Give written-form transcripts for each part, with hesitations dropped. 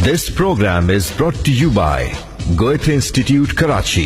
This program is brought to you by Goethe Institute, Karachi.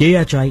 KHI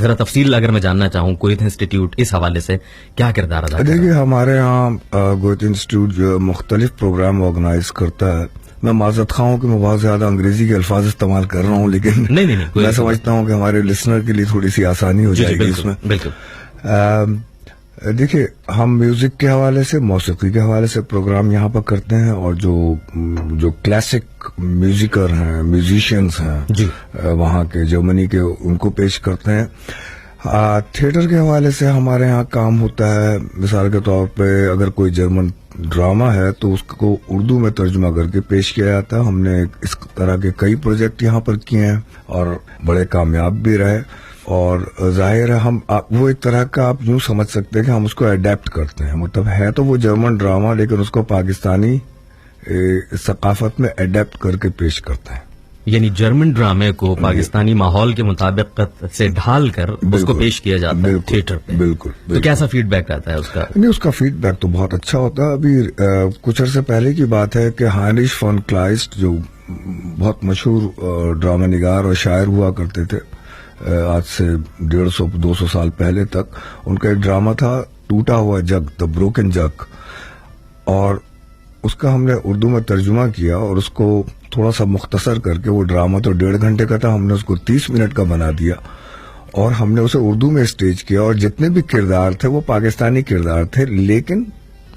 ذرا تفصیل اگر میں جاننا چاہوں گویتھ انسٹیٹیوٹ اس حوالے سے کیا کردار ادا کرتا ہے؟ دیکھیے ہمارے یہاں گویتھ انسٹیٹیوٹ جو مختلف پروگرام آرگنائز کرتا ہے. میں معذرت خواہ ہوں کہ میں بہت زیادہ انگریزی کے الفاظ استعمال کر رہا ہوں, لیکن نہیں, میں سمجھتا ہوں کہ ہمارے لسنر کے لیے تھوڑی سی آسانی ہو جائے گی اس میں. بالکل. دیکھیے ہم میوزک کے حوالے سے, موسیقی کے حوالے سے پروگرام یہاں پر کرتے ہیں, اور جو کلاسک میوزیکر ہیں, میوزیشینز ہیں وہاں کے جرمنی کے, ان کو پیش کرتے ہیں. تھیٹر کے حوالے سے ہمارے ہاں کام ہوتا ہے. مثال کے طور پہ اگر کوئی جرمن ڈرامہ ہے تو اس کو اردو میں ترجمہ کر کے پیش کیا جاتا ہے. ہم نے اس طرح کے کئی پروجیکٹ یہاں پر کیے ہیں اور بڑے کامیاب بھی رہے. اور ظاہر ہے ہم وہ ایک طرح کا آپ یوں سمجھ سکتے ہیں کہ ہم اس کو اڈیپٹ کرتے ہیں. مطلب ہے تو وہ جرمن ڈرامہ, لیکن اس کو پاکستانی ثقافت میں اڈیپٹ کر کے پیش کرتے ہیں. یعنی جرمن ڈرامے کو پاکستانی ماحول کے مطابق سے ڈھال کر اس کو پیش کیا جاتا ہے تھیٹر پہ. بالکل. تو کیسا فیڈ بیک رہتا ہے اس کا؟ نہیں, اس کا فیڈ بیک تو بہت اچھا ہوتا ہے. ابھی کچھ عرصے پہلے کی بات ہے کہ ہائنرش فون کلائسٹ جو بہت مشہور ڈرامہ نگار اور شاعر ہوا کرتے تھے آج سے 150-200 سال پہلے تک, ان کا ایک ڈرامہ تھا ٹوٹا ہوا جگ, دا بروکن جگ, اور اس کا ہم نے اردو میں ترجمہ کیا اور اس کو تھوڑا سا مختصر کر کے, وہ ڈرامہ تو 1.5 گھنٹے کا تھا, ہم نے اس کو 30 منٹ کا بنا دیا اور ہم نے اسے اردو میں اسٹیج کیا. اور جتنے بھی کردار تھے وہ پاکستانی کردار تھے, لیکن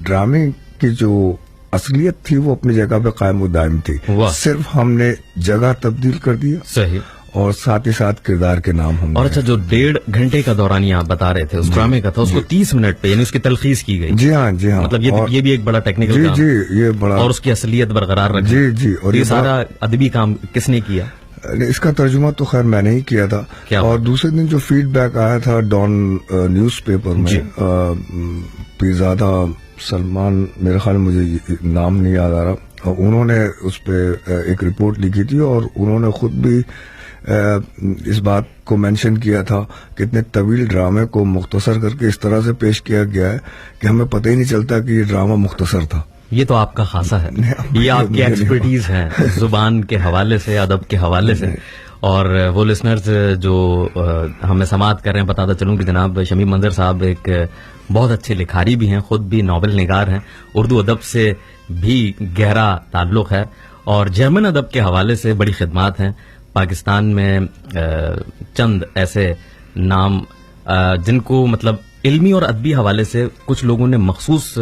ڈرامے کی جو اصلیت تھی وہ اپنی جگہ پہ قائم و دائم تھی. صرف ہم نے جگہ تبدیل کر دیا, صحیح, اور ساتھ ہی ساتھ کردار کے نام ہم. اور اچھا, جو 1.5 گھنٹے کا دورانیہ آپ بتا رہے تھے اس ڈرامے کا تھا, اس کو 30 منٹ پہ یعنی اس کی تلخیص کی گئی. جی ہاں, جی ہاں. مطلب یہ بھی ایک بڑا ٹیکنیکل کام. جی, یہ بڑا, اور اس کی اصلیت برقرار رکھی. جی. اور یہ سارا ادبی کام کس نے کیا؟ اس کا ترجمہ تو خیر میں نے ہی کیا تھا. اور دوسرے دن جو فیڈ بیک آیا تھا ڈان نیوز پیپر میں, پیرزادہ سلمان, میرے خیال مجھے نام نہیں یاد آ رہا, انہوں نے اس پہ ایک رپورٹ لکھی تھی اور انہوں نے خود بھی اس بات کو مینشن کیا تھا کہ اتنے طویل ڈرامے کو مختصر کر کے اس طرح سے پیش کیا گیا ہے کہ ہمیں پتہ ہی نہیں چلتا کہ یہ ڈرامہ مختصر تھا. یہ تو آپ کا خاصہ ہے, یہ آپ کی ایکسپرٹیز ہے زبان کے حوالے سے, ادب کے حوالے سے. اور وہ لسنرز جو ہمیں سماعت کر رہے ہیں, بتاتا چلوں کہ جناب شمیم منظر صاحب ایک بہت اچھے لکھاری بھی ہیں, خود بھی ناول نگار ہیں, اردو ادب سے بھی گہرا تعلق ہے اور جرمن ادب کے حوالے سے بڑی خدمات ہیں. پاکستان میں چند ایسے نام جن کو مطلب علمی اور ادبی حوالے سے کچھ لوگوں نے مخصوص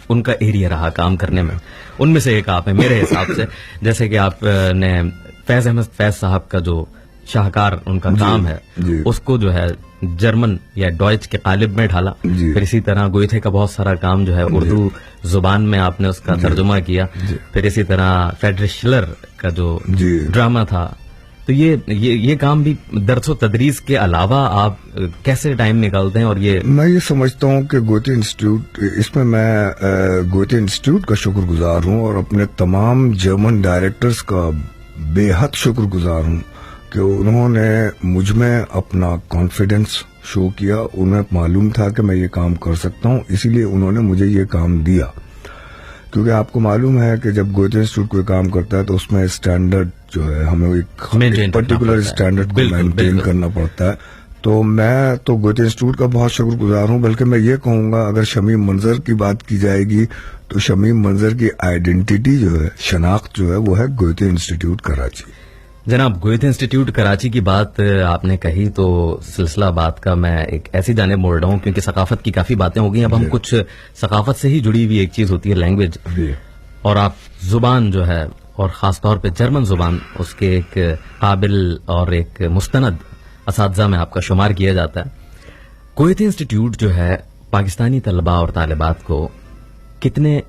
ان کا ایریا رہا کام کرنے میں, ان میں سے ایک آپ ہیں میرے حساب سے. جیسے کہ آپ نے فیض احمد فیض صاحب کا جو شاہکار ان کا کام ہے, اس کو جو ہے جرمن یا ڈوائچ کے قالب میں ڈھالا. پھر اسی طرح گویتھے کا بہت سارا کام جو ہے اردو زبان میں آپ نے اس کا ترجمہ کیا. پھر اسی طرح فریڈرک شلر کا جو ڈرامہ تھا, تو یہ کام بھی درس و تدریس کے علاوہ آپ کیسے ٹائم نکالتے ہیں؟ اور میں یہ سمجھتا ہوں کہ گویتھے انسٹیٹیوٹ, اس میں گویتھے انسٹیٹیوٹ کا شکر گزار ہوں اور اپنے تمام جرمن ڈائریکٹرز کا بے حد شکر گزار ہوں کہ انہوں نے مجھ میں اپنا کانفیڈنس شو کیا. انہیں معلوم تھا کہ میں یہ کام کر سکتا ہوں, اسی لیے انہوں نے مجھے یہ کام دیا. کیونکہ آپ کو معلوم ہے کہ جب گویتھے انسٹیٹیوٹ کوئی کام کرتا ہے تو اس میں اسٹینڈرڈ جو ہے ہمیں ایک پرٹیکولر اسٹینڈرڈ کو مینٹین کرنا پڑتا ہے. تو میں تو گویتھے انسٹیٹیوٹ کا بہت شکر گزار ہوں. بلکہ میں یہ کہوں گا, اگر شمیم منظر کی بات کی جائے گی تو شمیم منظر کی آئیڈینٹی جو ہے, شناخت جو ہے, وہ ہے گویتھے انسٹیٹیوٹ کراچی. جناب گویتھے انسٹیٹیوٹ کراچی کی بات آپ نے کہی تو سلسلہ بات کا میں ایک ایسی جانب موڑ رہا ہوں کیونکہ ثقافت کی کافی باتیں ہو گئی. اب ہم کچھ ثقافت سے ہی جڑی ہوئی ایک چیز ہوتی ہے لینگویج, اور آپ زبان جو ہے اور خاص طور پہ جرمن زبان, اس کے ایک قابل اور ایک مستند اساتذہ میں آپ کا شمار کیا جاتا ہے. گویتھے انسٹیٹیوٹ جو ہے پاکستانی طلباء اور طالبات کو کتنے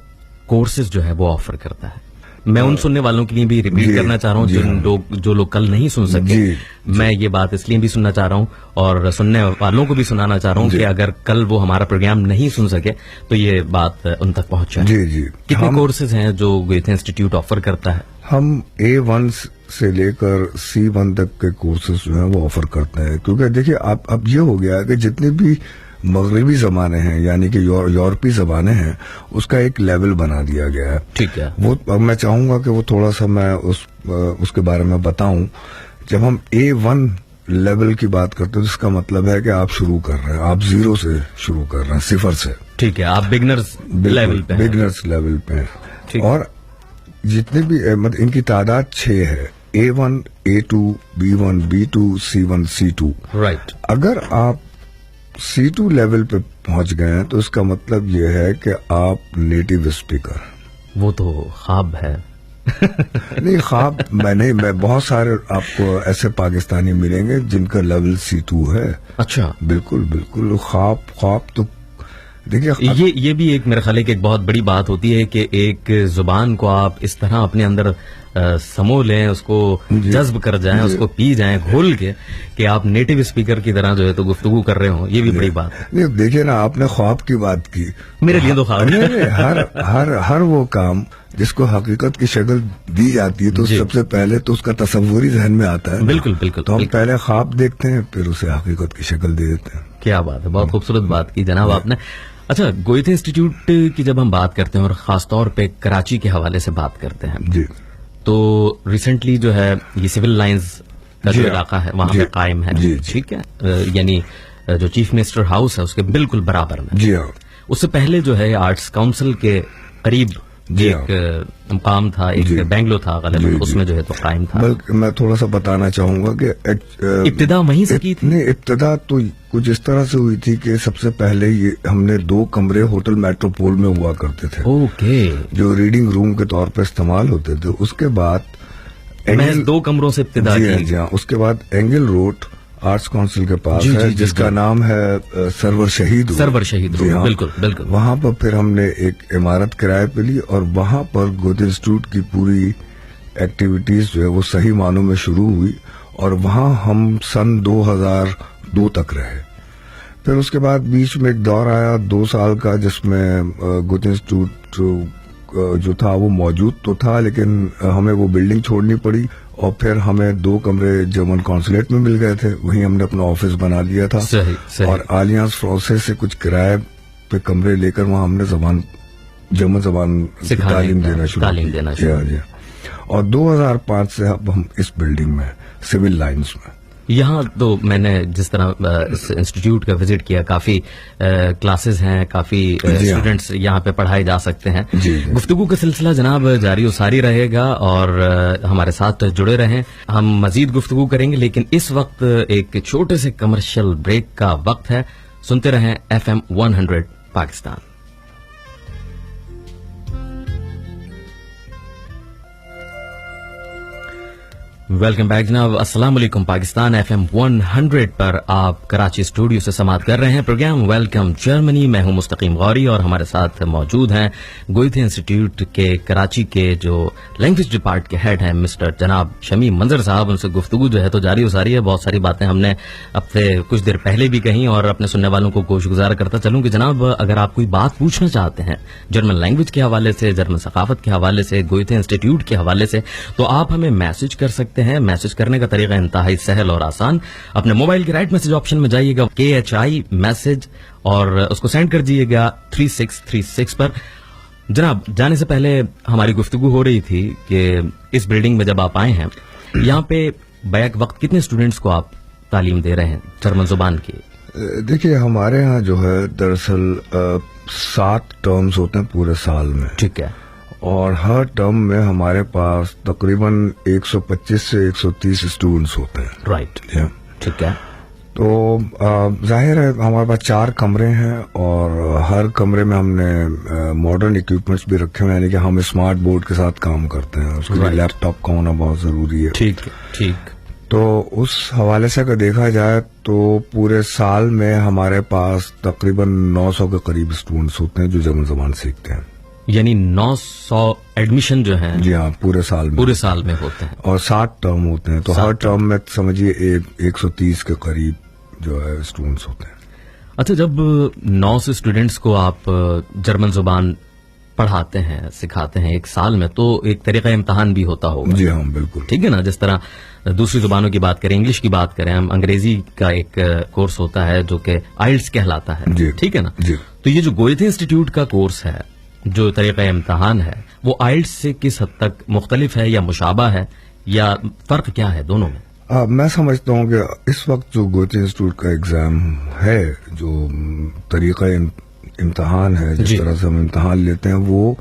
کورسز جو ہے وہ آفر کرتا ہے؟ میں ان سننے والوں کے لیے بھی ریپیٹ کرنا چاہ رہا ہوں جو لوگ کل نہیں سن سکے. میں یہ بات اس لیے بھی سننا چاہ رہا ہوں اور سننے والوں کو بھی سنانا چاہ رہا ہوں کہ اگر کل وہ ہمارا پروگرام نہیں سن سکے تو یہ بات ان تک پہنچ جائے. کتنے کورسز ہیں جو گویتھے انسٹیٹیوٹ آفر کرتا ہے؟ ہم A1 سے لے کر C1 تک کے کورسز جو ہیں وہ آفر کرتے ہیں. کیونکہ دیکھیے اب یہ ہو گیا ہے کہ جتنے بھی مغربی زبانیں ہیں یعنی کہ یورپی زبانیں ہیں, اس کا ایک لیول بنا دیا گیا ہے. ٹھیک ہے, وہ میں چاہوں گا کہ وہ تھوڑا سا میں اس کے بارے میں بتاؤں. جب ہم A1 لیول کی بات کرتے ہیں، اس کا مطلب ہے کہ آپ شروع کر رہے ہیں، آپ زیرو سے شروع کر رہے ہیں، صفر سے. ٹھیک ہے، آپ بگنرز لیول پہ ہیں. بگنرس لیول پہ ہیں. ٹھیک. اور جتنے بھی مطلب ان کی تعداد 6 ہے، A1 A2 B1 B2 C1 C2. Right. اگر آپ C2 لیول پہ پہنچ گئے ہیں تو اس کا مطلب یہ ہے کہ آپ نیٹو اسپیکر. وہ تو خواب ہے. نہیں، خواب میں بہت سارے آپ کو ایسے پاکستانی ملیں گے جن کا لیول C2 ہے. اچھا. بالکل بالکل. خواب تو دیکھیے، یہ بھی ایک میرے خیال ہے کہ ایک بہت بڑی بات ہوتی ہے کہ ایک زبان کو آپ اس طرح اپنے اندر سمو لیں، اس کو جذب کر جائیں، اس کو پی جائیں گھول کے، کہ آپ نیٹو اسپیکر کی طرح جو ہے تو گفتگو کر رہے ہوں. یہ بھی بڑی بات ہے. نہیں دیکھیے نا، آپ نے خواب کی بات کی، میرے لیے تو خواب ہے. ہر وہ کام جس کو حقیقت کی شکل دی جاتی ہے تو سب سے پہلے تو اس کا تصور ہی ذہن میں آتا ہے. بالکل بالکل. تو ہم پہلے خواب دیکھتے ہیں، پھر اسے حقیقت کی شکل دے دیتے ہیں. کیا بات ہے، بہت خوبصورت بات کی جناب آپ نے. اچھا، گوئتھے انسٹیٹیوٹ کی جب ہم بات کرتے ہیں اور خاص طور پہ کراچی کے حوالے سے بات کرتے ہیں، جی، تو ریسنٹلی جو ہے یہ سول لائنز کا جو علاقہ ہے وہاں پہ قائم ہے. ٹھیک ہے، یعنی جو چیف منسٹر ہاؤس ہے اس کے بالکل برابر میں. جی ہاں. اس سے پہلے جو ہے آرٹس کاؤنسل کے قریب ایک مقام تھا، ایک بینگلو تھا غالباً، اس میں جو ہے تو قائم تھا. بلکہ میں تھوڑا سا بتانا چاہوں گا کہ ابتدا وہیں سے کی تھی. نہیں، ابتدا تو کچھ اس طرح سے ہوئی تھی کہ سب سے پہلے یہ ہم نے 2 کمرے ہوٹل میٹروپول میں ہوا کرتے تھے، اوکے، جو ریڈنگ روم کے طور پر استعمال ہوتے تھے. اس کے بعد محض 2 کمروں سے ابتدا کی. جی ہاں. اس کے بعد اینگل روڈ آرٹس کونسل کے پاس ہے، جس کا نام ہے سرور شہید روڈ. بالکل بالکل. وہاں پر پھر ہم نے ایک عمارت کرائے پہ لی اور وہاں پر گوتھے انسٹیٹیوٹ کی پوری ایکٹیویٹیز جو ہے وہ صحیح معنوں میں شروع ہوئی، اور وہاں ہم سن 2002 تک رہے. پھر اس کے بعد بیچ میں ایک دور آیا 2 سال کا، جس میں گوتھے انسٹیٹیوٹ جو تھا وہ موجود تو تھا، لیکن ہمیں وہ بلڈنگ چھوڑنی پڑی، اور پھر ہمیں 2 کمرے جرمن کونسولیٹ میں مل گئے تھے، وہیں ہم نے اپنا آفس بنا لیا تھا. صحیح. اور آلیانس فرانسیس سے کچھ کرائے پہ کمرے لے کر وہاں ہم نے جرمن زبان کی تعلیم دینا شروع کی. اور 2005 سے اب ہم اس بلڈنگ میں سول لائنز میں. یہاں تو میں نے جس طرح اس انسٹیٹیوٹ کا وزٹ کیا، کافی کلاسز ہیں، کافی اسٹوڈنٹس یہاں پہ پڑھائے جا سکتے ہیں. گفتگو کا سلسلہ جناب جاری و ساری رہے گا اور ہمارے ساتھ جڑے رہیں. ہم مزید گفتگو کریں گے، لیکن اس وقت ایک چھوٹے سے کمرشل بریک کا وقت ہے. سنتے رہیں FM 100 پاکستان. ویلکم بیک جناب. السلام علیکم. پاکستان FM 100 پر آپ کراچی اسٹوڈیو سے سماعت کر رہے ہیں پروگرام ویلکم جرمنی. میں ہوں مستقیم غوری اور ہمارے ساتھ موجود ہیں گوئتھے انسٹیٹیوٹ کے کراچی کے جو لینگویج ڈپارٹ کے ہیڈ ہیں مسٹر جناب شمی منظر صاحب. ان سے گفتگو جو ہے تو جاری و ساری ہے. بہت ساری باتیں ہم نے اب سے کچھ دیر پہلے بھی کہیں اور اپنے سننے والوں کو گوش گزار کرتا چلوں کہ جناب اگر آپ کوئی بات پوچھنا چاہتے ہیں جرمن لینگویج کے حوالے سے، جرمن ثقافت کے حوالے سے، گوئتھے انسٹیٹیوٹ کے حوالے سے، تو آپ ہمیں میسج کر سکتے ہیں. میسج کرنے کا طریقہ انتہائی سہل اور آسان. اپنے موبائل کے رائٹ میسج آپشن میں جائیے گا KHI میسج اور اس کو سینڈ کر دیجیے گا 3636 پر. جناب جانے سے پہلے ہماری گفتگو ہو رہی تھی کہ اس بلڈنگ میں جب آپ آئے ہیں یہاں پہ بیک وقت کتنے اسٹوڈنٹس کو آپ تعلیم دے رہے ہیں جرمن زبان کی؟ دیکھیے ہمارے ہاں جو ہے دراصل 7 ٹرمز ہوتے ہیں پورے سال میں. ٹھیک ہے. اور ہر ٹرم میں ہمارے پاس تقریباً 125 سے 130 اسٹوڈنٹس ہوتے ہیں. رائٹ. ٹھیک ہے. تو ظاہر ہے ہمارے پاس 4 کمرے ہیں اور ہر کمرے میں ہم نے ماڈرن اکوپمنٹس بھی رکھے ہوئے ہیں، یعنی کہ ہم اسمارٹ بورڈ کے ساتھ کام کرتے ہیں. اس کے لیے لیپ ٹاپ کا ہونا بہت ضروری ہے. ٹھیک. تو اس حوالے سے اگر دیکھا جائے تو پورے سال میں ہمارے پاس تقریباً 900 کے قریب اسٹوڈنٹس ہوتے ہیں جو جرمن زبان سیکھتے ہیں. یعنی 900 ایڈمیشن جو ہیں جی ہاں پورے سال میں ہوتے ہیں اور 7 ٹرم ہوتے ہیں. تو ہر ٹرم میں سمجھیے 130 کے قریب جو ہے اسٹوڈنٹس ہوتے ہیں. اچھا، جب 900 اسٹوڈنٹس کو آپ جرمن زبان پڑھاتے ہیں سکھاتے ہیں ایک سال میں، تو ایک طریقہ امتحان بھی ہوتا ہوگا. جی ہاں بالکل. ٹھیک ہے نا. جس طرح دوسری زبانوں کی بات کریں، انگلش کی بات کریں، ہم انگریزی کا ایک کورس ہوتا ہے جو کہ آئلٹس کہلاتا ہے. جی ٹھیک ہے نا. جی. تو یہ جو گوئتھے انسٹیٹیوٹ کا کورس ہے، جو طریقہ امتحان ہے، وہ آئلٹس سے کس حد تک مختلف ہے یا مشابہ ہے، یا فرق کیا ہے دونوں میں؟ میں سمجھتا ہوں کہ اس وقت جو گوئتے انسٹیٹیوٹ کا ایگزام ہے، جو طریقہ امتحان ہے، جس طرح سے ہم امتحان لیتے ہیں، وہ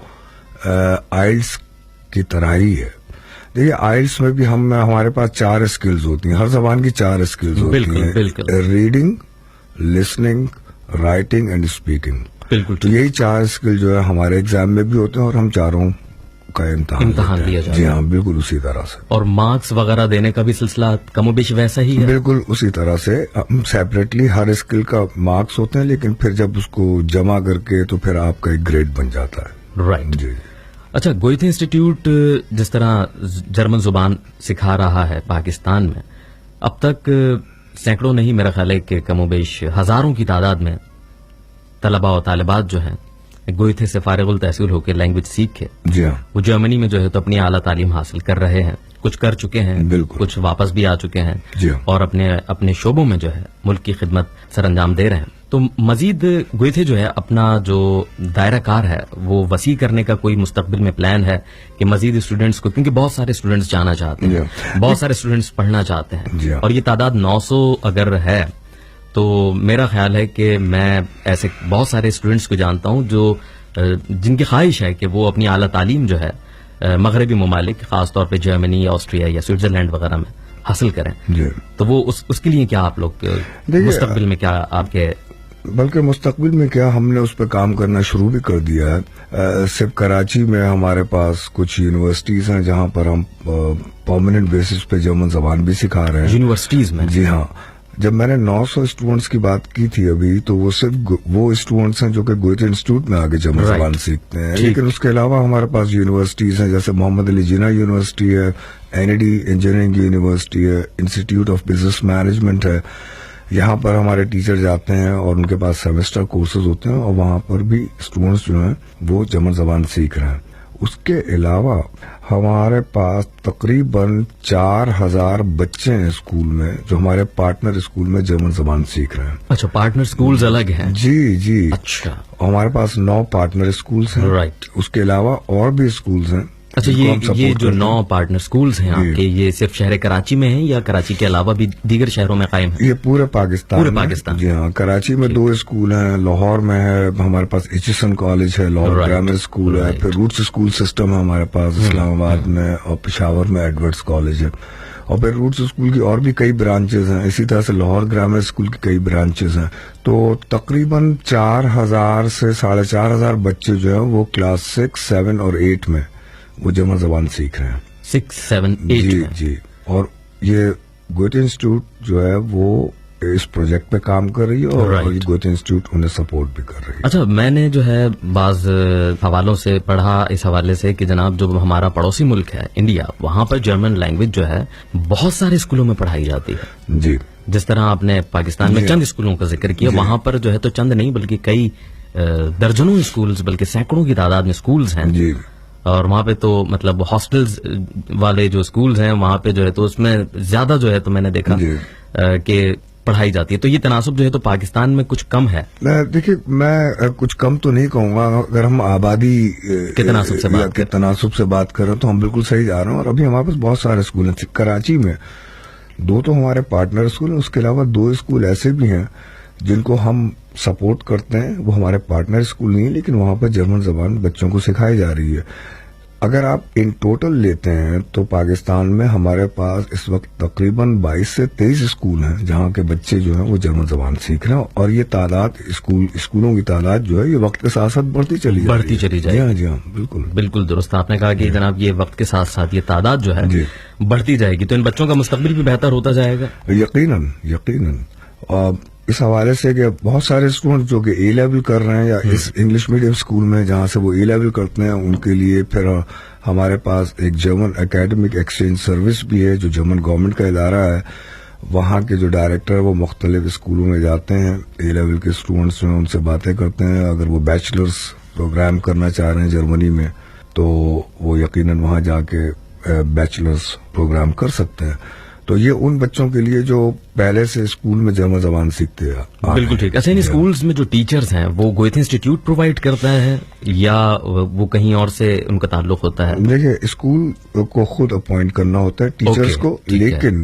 آئلس کی طرح ہی ہے. دیکھیے آئلس میں بھی ہمارے پاس 4 اسکلز ہوتی ہیں، ہر زبان کی 4 اسکلز ہوتی ہیں، reading, listening, writing and speaking. بالکل. تو یہی 4 اسکل جو ہے ہمارے ایگزام میں بھی ہوتے ہیں اور ہم چاروں کا امتحان لیا جاتا ہے. جی ہاں، بالکل اسی طرح سے. اور مارکس وغیرہ دینے کا بھی سلسلہ کم و بیش ویسا ہی ہے؟ بالکل اسی طرح سے. سیپریٹلی ہر اسکل کا مارکس ہوتے ہیں، لیکن پھر جب اس کو جمع کر کے تو پھر آپ کا ایک گریڈ بن جاتا ہے. رائٹ. جی. اچھا، گوئتے انسٹیٹیوٹ جس طرح جرمن زبان سکھا رہا ہے پاکستان میں، اب تک سینکڑوں نہیں، میرا خیال ہے کہ کم و بیش ہزاروں کی تعداد میں طلباء و طالبات جو ہیں گوئتے سے فارغ التحصیل ہو کے لینگویج سیکھ کے جی ہاں وہ جرمنی میں جو ہے تو اپنی اعلیٰ تعلیم حاصل کر رہے ہیں. کچھ کر چکے ہیں، بالکل. کچھ واپس بھی آ چکے ہیں، جی ہاں. اور اپنے شعبوں میں جو ہے ملک کی خدمت سر انجام دے رہے ہیں. تو مزید گوئتے جو ہے اپنا جو دائرہ کار ہے وہ وسیع کرنے کا کوئی مستقبل میں پلان ہے کہ مزید اسٹوڈنٹس کو، کیونکہ بہت سارے اسٹوڈنٹس جانا چاہتے ہیں، بہت سارے اسٹوڈنٹس پڑھنا چاہتے ہیں، اور یہ تعداد 900 اگر ہے تو میرا خیال ہے کہ میں ایسے بہت سارے اسٹوڈنٹس کو جانتا ہوں جو جن کی خواہش ہے کہ وہ اپنی اعلیٰ تعلیم جو ہے مغربی ممالک، خاص طور پہ جرمنی، آسٹریا یا سوئٹزرلینڈ وغیرہ میں حاصل کریں. تو وہ اس کے لیے کیا آپ لوگ مستقبل میں کیا آپ کے؟ بلکہ مستقبل میں کیا، ہم نے اس پہ کام کرنا شروع بھی کر دیا ہے. صرف کراچی میں ہمارے پاس کچھ یونیورسٹیز ہیں جہاں پر ہم پرماننٹ بیسس پہ جرمن زبان بھی سکھا رہے ہیں. یونیورسٹیز میں؟ جی ہاں. جب میں نے 900 اسٹوڈنٹس کی بات کی تھی ابھی، تو وہ صرف وہ اسٹوڈنٹس ہیں جو کہ گوئتے انسٹیٹیوٹ میں آگے جرمن زبان سیکھتے ہیں. لیکن اس کے علاوہ ہمارے پاس یونیورسٹیز ہیں، جیسے محمد علی جناح یونیورسٹی ہے، NID انجینئرنگ یونیورسٹی ہے، انسٹیٹیوٹ آف بزنس مینجمنٹ ہے. یہاں پر ہمارے ٹیچر جاتے ہیں اور ان کے پاس سیمسٹر کورسز ہوتے ہیں، اور وہاں پر بھی اسٹوڈنٹس جو ہیں وہ جرمن زبان سیکھ رہے ہیں. اس کے علاوہ ہمارے پاس تقریباً 4000 بچے ہیں اسکول میں جو ہمارے پارٹنر اسکول میں جرمن زبان سیکھ رہے ہیں. اچھا، پارٹنر اسکولز الگ ہیں؟ جی. اچھا. ہمارے پاس 9 پارٹنر اسکولز ہیں. رائٹ. اس کے علاوہ اور بھی اسکولز ہیں. اچھا، یہ جو 9 پارٹنر اسکولز ہیں آپ کے، یہ صرف شہر کراچی میں ہیں یا کراچی کے علاوہ بھی دیگر شہروں میں قائم ہیں؟ یہ پورے پاکستان. پاکستان. جی ہاں. کراچی میں 2 اسکول ہیں، لاہور میں ہے ہمارے پاس ایچسن کالج ہے، لاہور گرامر اسکول ہے، پھر روٹس اسکول سسٹم ہے ہمارے پاس اسلام آباد میں، اور پشاور میں ایڈورڈز کالج ہے، اور پھر روٹس اسکول کی اور بھی کئی برانچز ہیں. اسی طرح سے لاہور گرامر اسکول کی کئی برانچز ہیں. تو تقریباً 4000 سے 4500 بچے جو ہیں وہ کلاس 6، 7 اور 8 میں وہ جرمن زبان سیکھ رہے ہیں. 6، 7، 8 جی. اور یہ گوئتے انسٹیٹیوٹ جو ہے وہ اس پروجیکٹ پہ کام کر رہی ہے، اور یہ گوئتے انسٹیٹیوٹ انہیں سپورٹ بھی کر رہی ہے. اچھا، میں نے جو ہے بعض حوالوں سے پڑھا اس حوالے سے کہ جناب جو ہمارا پڑوسی ملک ہے انڈیا، وہاں پر جرمن لینگویج جو ہے بہت سارے اسکولوں میں پڑھائی جاتی ہے. جی. جس طرح آپ نے پاکستان میں چند اسکولوں کا ذکر کیا، وہاں پر جو ہے تو چند نہیں بلکہ کئی درجنوں اسکولز، بلکہ سینکڑوں کی تعداد میں اسکولز ہیں. جی. اور وہاں پہ تو مطلب ہاسٹلز والے جو اسکولز ہیں وہاں پہ جو ہے تو اس میں زیادہ جو ہے تو میں نے دیکھا کہ پڑھائی جاتی ہے. تو یہ تناسب جو ہے تو پاکستان میں کچھ کم ہے. دیکھیے میں کچھ کم تو نہیں کہوں گا, اگر ہم آبادی کے تناسب سے بات کریں تو ہم بالکل صحیح جا رہے ہیں. اور ابھی ہمارے پاس بہت سارے اسکول ہیں. کراچی میں 2 تو ہمارے پارٹنر اسکول ہیں, اس کے علاوہ 2 اسکول ایسے بھی ہیں جن کو ہم سپورٹ کرتے ہیں. وہ ہمارے پارٹنر اسکول نہیں ہیں لیکن وہاں پر جرمن زبان بچوں کو سکھائی جا رہی ہے. اگر آپ ان ٹوٹل لیتے ہیں تو پاکستان میں ہمارے پاس اس وقت تقریباً 22 سے 23 اسکول ہیں جہاں کے بچے جو ہیں وہ جرمن زبان سیکھ رہے ہیں. اور یہ تعداد اسکولوں کی تعداد جو ہے یہ وقت کے ساتھ ساتھ بڑھتی چلی جائے. جی ہاں بالکل درست آپ نے کہا کہ جناب یہ وقت کے ساتھ ساتھ یہ تعداد جو ہے بڑھتی جائے گی تو ان بچوں کا مستقبل بھی بہتر ہوتا جائے گا. یقیناً. اس حوالے سے کہ بہت سارے اسٹوڈنٹ جو کہ اے لیول کر رہے ہیں یا اس انگلش میڈیم اسکول میں جہاں سے وہ اے لیول کرتے ہیں ان کے لیے پھر ہمارے پاس ایک جرمن اکیڈمک ایکسچینج سروس بھی ہے جو جرمن گورنمنٹ کا ادارہ ہے. وہاں کے جو ڈائریکٹر وہ مختلف اسکولوں میں جاتے ہیں, اے لیول کے اسٹوڈنٹس جو ہیں ان سے باتیں کرتے ہیں. اگر وہ بیچلرز پروگرام کرنا چاہ رہے ہیں جرمنی میں تو وہ یقیناً وہاں جا کے بیچلرز پروگرام کر سکتے ہیں. تو یہ ان بچوں کے لیے جو پہلے سے اسکول میں جرمن زبان سیکھتے ہیں. بالکل ٹھیک. اچھا ان اسکولز میں جو ٹیچرز ہیں وہ گوئتے انسٹیٹیوٹ پرووائڈ کرتا ہے یا وہ کہیں اور سے ان کا تعلق ہوتا ہے؟ دیکھیے اسکول کو خود اپوائنٹ کرنا ہوتا ہے ٹیچرز کو, لیکن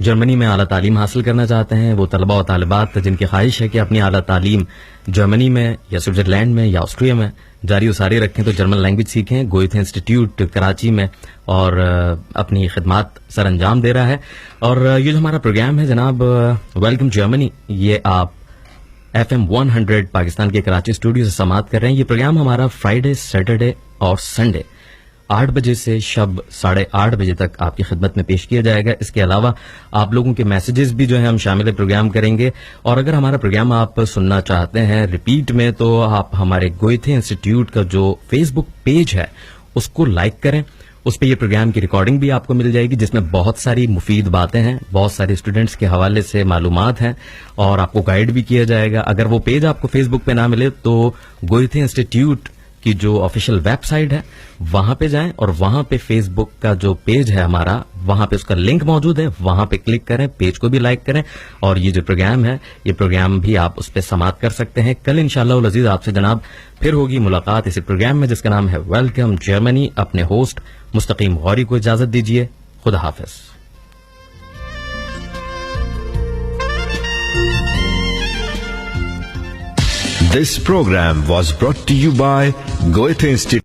جرمنی میں اعلیٰ تعلیم حاصل کرنا چاہتے ہیں، وہ طلبہ و طالبات جن کی خواہش ہے کہ اپنی اعلیٰ تعلیم جرمنی میں یا سوئٹزرلینڈ میں یا آسٹریا میں جاری و ساری رکھیں تو جرمن لینگویج سیکھیں. گوئتھے انسٹیٹیوٹ کراچی میں اور اپنی خدمات سر انجام دے رہا ہے. اور یہ جو ہمارا پروگرام ہے جناب ویلکم جرمنی، یہ آپ FM 100 پاکستان کے کراچی اسٹوڈیو سے سماعت کر رہے ہیں. یہ پروگرام ہمارا فرائیڈے، سیٹرڈے اور سنڈے 8 بجے سے شب 8:30 بجے تک آپ کی خدمت میں پیش کیا جائے گا. اس کے علاوہ آپ لوگوں کے میسیجز بھی جو ہیں ہم شامل پروگرام کریں گے. اور اگر ہمارا پروگرام آپ سننا چاہتے ہیں ریپیٹ میں تو آپ ہمارے گوئتھے انسٹیٹیوٹ کا جو فیس بک پیج ہے اس کو لائک کریں. اس پہ یہ پروگرام کی ریکارڈنگ بھی آپ کو مل جائے گی جس میں بہت ساری مفید باتیں ہیں، بہت سارے اسٹوڈنٹس کے حوالے سے معلومات ہیں اور آپ کو گائیڈ بھی کیا جائے گا. اگر وہ پیج آپ کو فیس بک پہ نہ ملے تو گوئتھے انسٹیٹیوٹ کی جو آفیشیل ویب سائٹ ہے وہاں پہ جائیں اور وہاں پہ فیس بک کا جو پیج ہے ہمارا وہاں پہ اس کا لنک موجود ہے، وہاں پہ کلک کریں، پیج کو بھی لائک کریں اور یہ جو پروگرام ہے یہ پروگرام بھی آپ اس پہ سماعت کر سکتے ہیں. کل انشاءاللہ العزیز آپ سے جناب پھر ہوگی ملاقات اسی پروگرام میں جس کا نام ہے ویلکم جرمنی. اپنے ہوسٹ مستقیم غوری کو اجازت دیجیے. خدا حافظ. This program was brought to you by Goethe Institute.